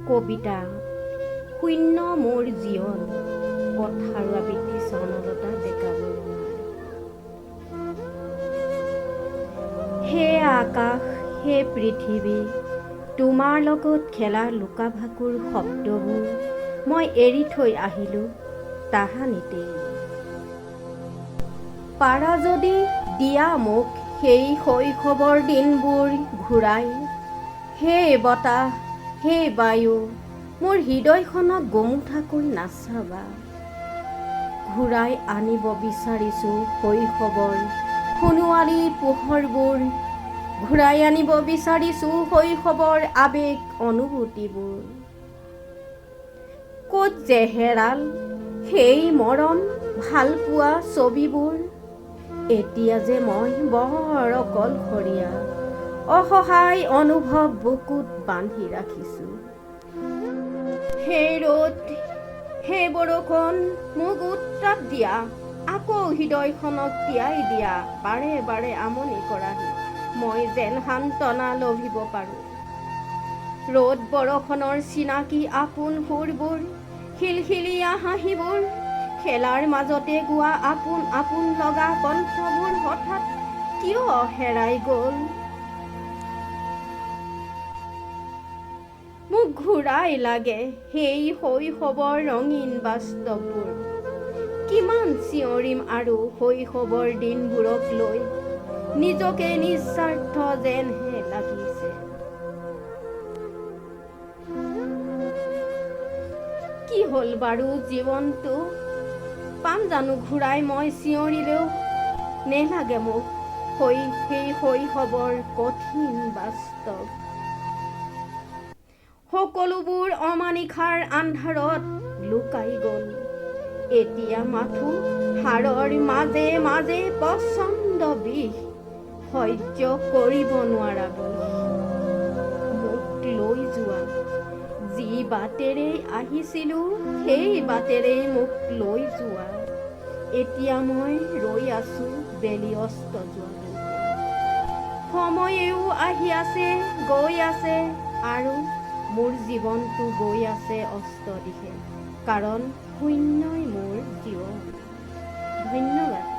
কবিতা শূন্য মোৰ জীৱন কথাৰু আবৃত্তি স্বৰ্ণলতা ডেকা বৰুৱা। হে আকাশ হে পৃথিৱী, তোমাৰ লগত খেলা লুকা-ভাকুৰ শব্দবোৰ মই এৰি থৈ আহিলোঁ তাহানিতেই। পাৰা যদি দিয়া মোক সেই শৈশৱৰ দিনবোৰ ঘূৰাই। হে বতাহ হে বায়ু, মোৰ হৃদয়খনক গোমোঠাকৈ নাচাবা। ঘূৰাই আনিব বিচাৰিছোঁ শৈশৱৰ সোণোৱালী পোহৰবোৰ, ঘূৰাই আনিব বিচাৰিছোঁ শৈশৱৰ আৱেগ অনুভূতিবোৰ। ক'ত যে হেৰাল সেই মৰম ভালপোৱা ছবিবোৰ, এতিয়া যে মই বৰ অকলশৰীয়া, অসহায় অনুভৱ বুকুত বান্ধি ৰাখিছোঁ। হে ৰ'দ হে বৰষুণ, মোক উত্তাপ দিয়া, আকৌ হৃদয়খনক তিয়াই দিয়া, বাৰে বাৰে আমনি কৰাহি, মই যেন সান্তনা লভিব পাৰোঁ। ৰ'দ বৰষুণৰ চিনাকি আপোন সুৰবোৰ, খিলখিলীয়া হাঁহিবোৰ, খেলাৰ মাজতে গোৱা আপোন আপোন লগা কণ্ঠবোৰ হঠাৎ কিয় হেৰাই গ'ল? মোক ঘূৰাই লাগে সেই শৈশৱৰ ৰঙীন বাস্তৱবোৰ। কিমান চিঞৰিম আৰু শৈশৱৰ দিনবোৰক লৈ, নিজকে নিস্বাৰ্থ যেনহে লাগিছে। কি হ'ল বাৰু জীৱনটো, পাম জানো ঘূৰাই মই চিঞৰিলেও? নেলাগে মোক সেই শৈশৱৰ কঠিন বাস্তৱ। সকলোবোৰ অমানিশাৰ আন্ধাৰত লুকাই গ'ল, এতিয়া মাথো হাড়ৰ মাজে মাজে প্ৰচণ্ড বিষ, সহ্য কৰিব নোৱাৰা বিষ। মোক লৈ যোৱা, যি বাটেৰেই আহিছিলোঁ সেই বাটেৰেই মোক লৈ যোৱা। এতিয়া মই ৰৈ আছোঁ বেলি অস্ত যোৱালৈকে। সময়েও আহি আছে গৈ আছে, আৰু মোৰ জীৱনটো গৈ আছে অস্ত দিশে, কাৰণ শূন্যই মোৰ জীৱন। ধন্যবাদ।